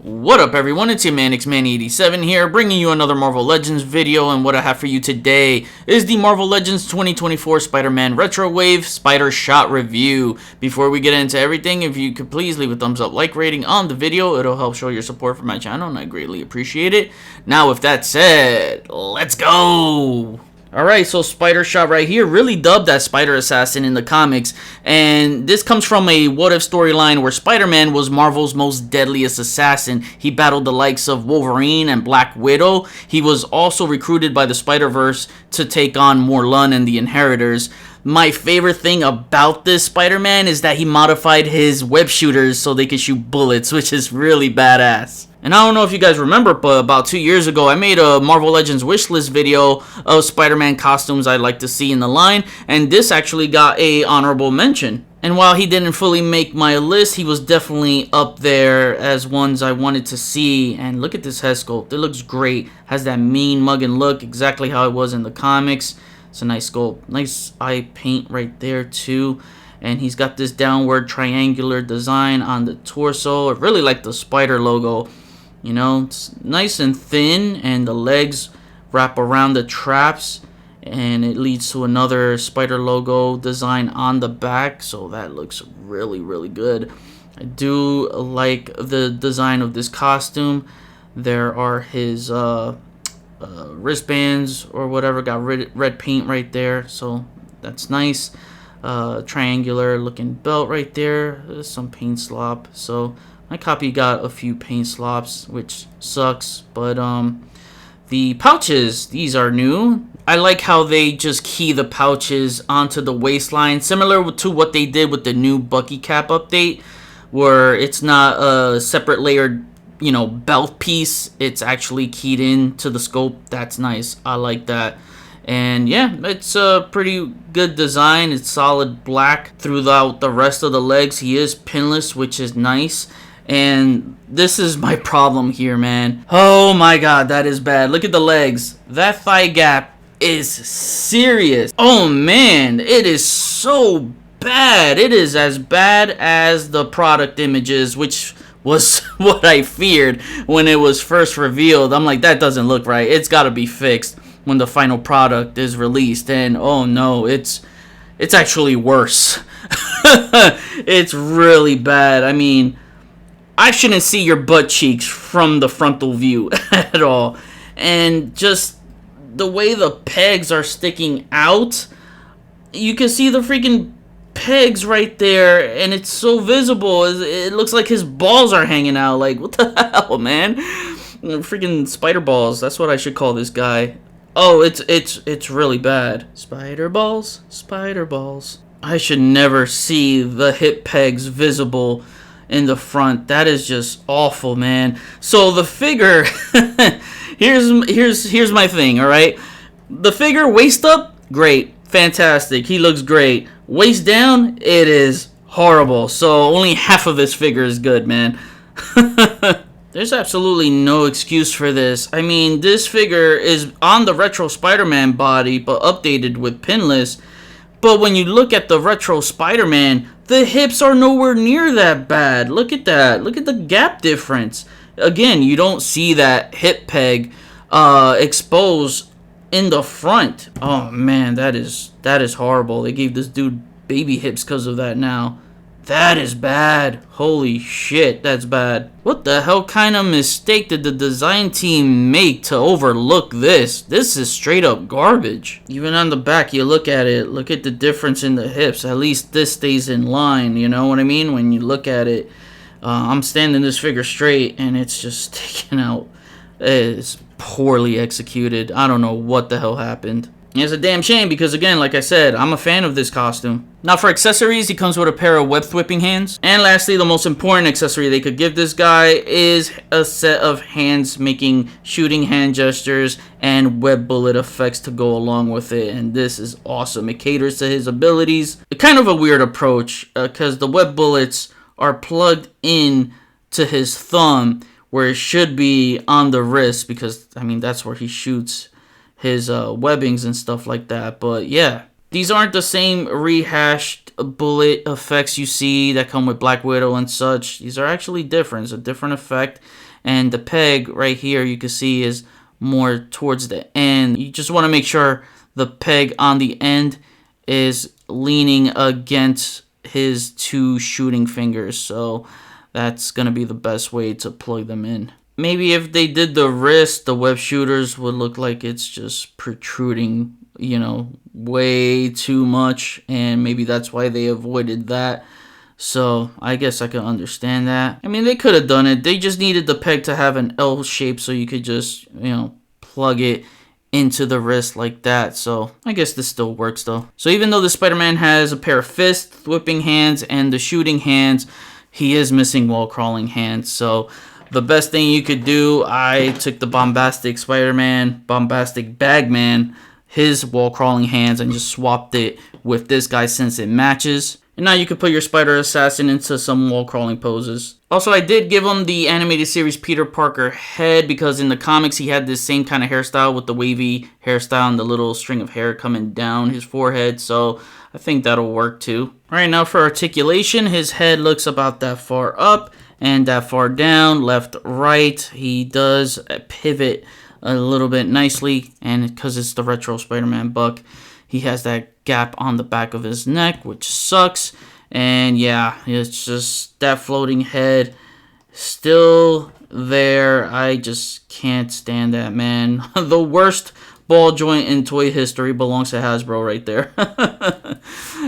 What up everyone, it's your man XMan87 here, bringing you another Marvel Legends video, and what I have for you today is the Marvel Legends 2024 Spider-Man Retro Wave SpiderShot review. Before we get into everything, if you could please leave a thumbs up, like rating on the video, it'll help show your support for my channel and I greatly appreciate it. Now with that said, let's go! Alright, so SpiderShot right here, really dubbed as Spider Assassin in the comics, and this comes from a what-if storyline where Spider-Man was Marvel's most deadliest assassin. He battled the likes of Wolverine and Black Widow. He was also recruited by the Spider-Verse to take on Morlun and the Inheritors. My favorite thing about this Spider-Man is that he modified his web shooters so they could shoot bullets, which is really badass. And I don't know if you guys remember, but about 2 years ago, I made a Marvel Legends wishlist video of Spider-Man costumes I'd like to see in the line, and this actually got a honorable mention. And while he didn't fully make my list, he was definitely up there as ones I wanted to see. And look at this head sculpt. It looks great. Has that mean mugging look, exactly how it was in the comics. It's a nice sculpt. Nice eye paint right there, too. And he's got this downward triangular design on the torso. I really like the spider logo. You know, it's nice and thin, and the legs wrap around the traps, and it leads to another spider logo design on the back, so that looks really, really good. I do like the design of this costume. There are his wristbands or whatever, got red paint right there, so that's nice. Triangular looking belt right there. There's some paint slop, so my copy got a few paint slops, which sucks, but the pouches, these are new. I like how they just key the pouches onto the waistline, similar to what they did with the new Bucky Cap update, where it's not a separate layered, you know, belt piece. It's actually keyed into the scope. That's nice. I like that. And yeah, it's a pretty good design. It's solid black throughout the rest of the legs. He is pinless, which is nice. And this is my problem here, man. Oh my god, that is bad. Look at the legs. That thigh gap is serious. Oh man, it is so bad. It is as bad as the product images, which was what I feared when it was first revealed. I'm like, that doesn't look right. It's got to be fixed when the final product is released. And oh no, it's actually worse. It's really bad. I mean, I shouldn't see your butt cheeks from the frontal view at all. And just the way the pegs are sticking out, you can see the freaking pegs right there, and it's so visible. It looks like his balls are hanging out. Like, what the hell, man? Freaking spider balls. That's what I should call this guy. Oh, it's really bad. Spider balls, spider balls. I should never see the hip pegs visible in the front. That is just awful, man. So the figure, here's my thing, all right? The figure, waist up, great, fantastic. He looks great. Waist down, it is horrible. So only half of this figure is good, man. There's absolutely no excuse for this. I mean, this figure is on the retro Spider-Man body, but updated with pinless. But when you look at the retro Spider-Man, the hips are nowhere near that bad. Look at that. Look at the gap difference. Again, you don't see that hip peg exposed in the front. Oh man, that is horrible. They gave this dude baby hips because of that now. That is bad. Holy shit, that's bad. What the hell kind of mistake did the design team make to overlook this? This is straight up garbage. Even on the back, you look at it, look at the difference in the hips. At least this stays in line, you know what I mean? When you look at it, I'm standing this figure straight and it's just sticking out. It's poorly executed. I don't know what the hell happened. It's a damn shame because, again, like I said, I'm a fan of this costume. Now, for accessories, he comes with a pair of web-thwipping hands. And lastly, the most important accessory they could give this guy is a set of hands making shooting hand gestures and web bullet effects to go along with it. And this is awesome. It caters to his abilities. Kind of a weird approach because the web bullets are plugged in to his thumb where it should be on the wrist because, I mean, that's where he shoots his webbings and stuff like that. But yeah, These aren't the same rehashed bullet effects you see that come with Black Widow and such. These are actually different. It's a different effect. And the peg right here you can see is more towards the end. You just want to make sure the peg on the end is leaning against his 2 shooting fingers. So that's going to be the best way to plug them in. Maybe if they did the wrist, the web shooters would look like it's just protruding, you know, way too much. And maybe that's why they avoided that. So I guess I can understand that. I mean, they could have done it. They just needed the peg to have an L shape so you could just, you know, plug it into the wrist like that. So I guess this still works though. So even though the Spider-Man has a pair of fists, whipping hands, and the shooting hands, he is missing wall crawling hands. So the best thing you could do, I took the Bombastic Spider-Man, Bombastic Bagman, his wall crawling hands, and just swapped it with this guy since it matches. And now you can put your Spider Assassin into some wall crawling poses. Also, I did give him the animated series Peter Parker head because in the comics he had this same kind of hairstyle with the wavy hairstyle and the little string of hair coming down his forehead. So I think that'll work too. Alright, now for articulation, his head looks about that far up and that far down, left, right. He does pivot a little bit nicely, and because it's the retro Spider-Man buck, he has that gap on the back of his neck, which sucks. And yeah, it's just that floating head still there. I just can't stand that, man. The worst ball joint in toy history belongs to Hasbro right there.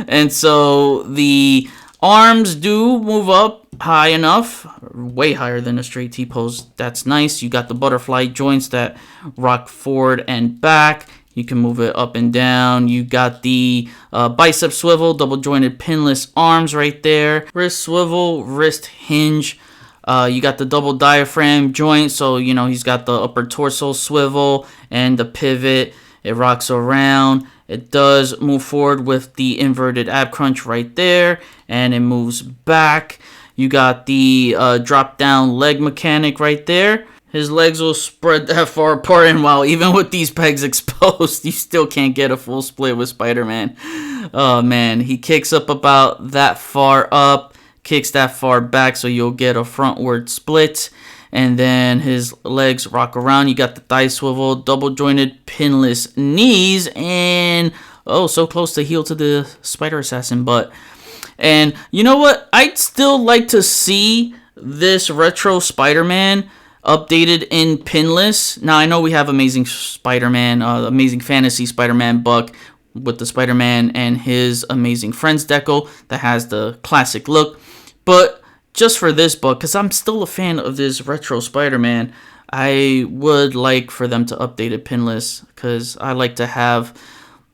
And so the arms do move up high enough, way higher than a straight T-pose. That's nice. You got the butterfly joints that rock forward and back. You can move it up and down. You got the bicep swivel, double jointed pinless arms right there. Wrist swivel, wrist hinge. You got the double diaphragm joint. So, you know, he's got the upper torso swivel and the pivot. It rocks around. It does move forward with the inverted ab crunch right there. And it moves back. You got the drop down leg mechanic right there. His legs will spread that far apart, and while even with these pegs exposed, you still can't get a full split with Spider-Man. Oh man, he kicks up about that far up, kicks that far back, so you'll get a frontward split. And then his legs rock around. You got the thigh swivel, double jointed pinless knees, and oh, so close to heel to the Spider Assassin butt. And you know what? I'd still like to see this retro Spider-Man updated in pinless. Now, I know we have Amazing Spider-Man, Amazing Fantasy Spider-Man buck with the Spider-Man and his Amazing Friends decal that has the classic look. But just for this buck, because I'm still a fan of this retro Spider-Man, I would like for them to update it pinless because I like to have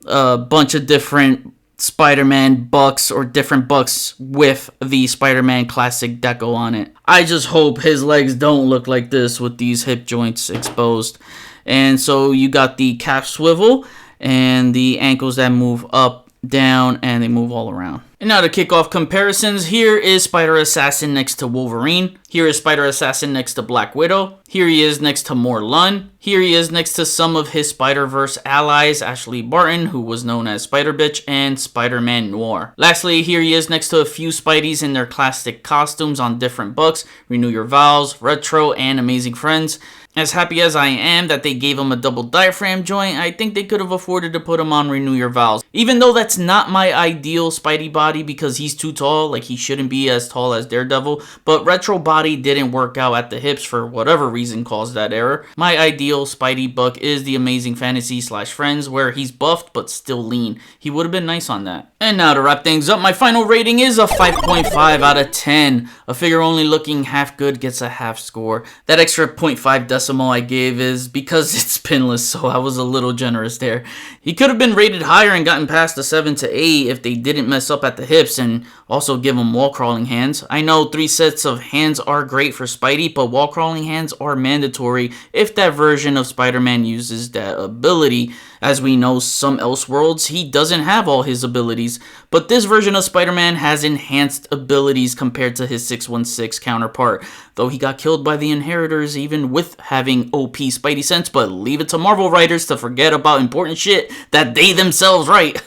a bunch of different Spider-Man bucks or different bucks with the Spider-Man classic deco on it. I just hope his legs don't look like this with these hip joints exposed. And so you got the calf swivel and the ankles that move up, down, and they move all around. And now to kick off comparisons, here is Spider Assassin next to Wolverine. Here is Spider Assassin next to Black Widow. Here he is next to Moore Lunn. Here he is next to some of his Spider-Verse allies, Ashley Barton, who was known as Spider-Bitch, and Spider-Man Noir. Lastly, here he is next to a few Spideys in their classic costumes on different books, Renew Your Vows, Retro, and Amazing Friends. As happy as I am that they gave him a double diaphragm joint, I think they could have afforded to put him on Renew Your Vows. Even though that's not my ideal Spidey body because he's too tall, like he shouldn't be as tall as Daredevil, but Retro body didn't work out at the hips for whatever reason caused that error. My ideal Spidey buck is the Amazing Fantasy / Friends where he's buffed but still lean. He would have been nice on that. And now to wrap things up, my final rating is a 5.5 out of 10. A figure only looking half good gets a half score. That extra 0.5 decimal I gave is because it's pinless, so I was a little generous there. He could have been rated higher and gotten past the 7 to 8 if they didn't mess up at at the hips and also give him wall crawling hands. I know 3 sets of hands are great for Spidey, but wall crawling hands are mandatory if that version of Spider-Man uses that ability. As we know, some Elseworlds, he doesn't have all his abilities, but this version of Spider-Man has enhanced abilities compared to his 616 counterpart, though he got killed by the Inheritors even with having OP Spidey sense. But leave it to Marvel writers to forget about important shit that they themselves write.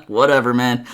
Whatever, man.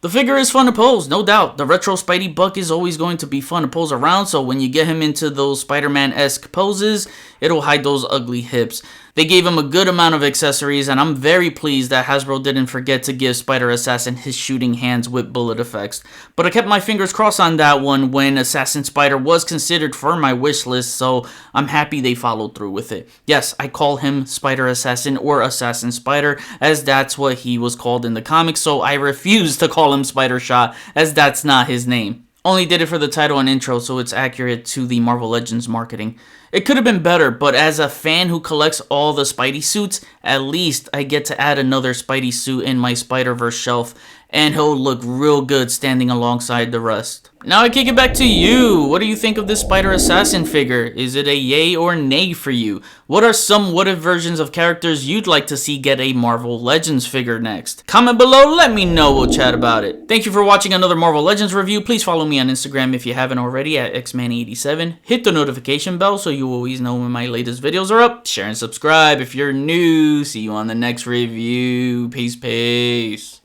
The figure is fun to pose, no doubt. The retro Spidey buck is always going to be fun to pose around, so when you get him into those Spider-Man-esque poses, it'll hide those ugly hips. They gave him a good amount of accessories, and I'm very pleased that Hasbro didn't forget to give Spider-Assassin his shooting hands with bullet effects. But I kept my fingers crossed on that one when Assassin Spider was considered for my wish list, so I'm happy they followed through with it. Yes, I call him Spider-Assassin or Assassin Spider, as that's what he was called in the comics, so I refuse to call him SpiderShot, as that's not his name. Only did it for the title and intro, so it's accurate to the Marvel Legends marketing. It could have been better, but as a fan who collects all the Spidey suits, at least I get to add another Spidey suit in my Spider-Verse shelf, and he'll look real good standing alongside the rest. Now I kick it back to you. What do you think of this Spider-Assassin figure? Is it a yay or nay for you? What are some what-if versions of characters you'd like to see get a Marvel Legends figure next? Comment below, let me know, we'll chat about it. Thank you for watching another Marvel Legends review. Please follow me on Instagram if you haven't already at xman87. Hit the notification bell so you always know when my latest videos are up. Share and subscribe if you're new. See you on the next review. Peace, peace.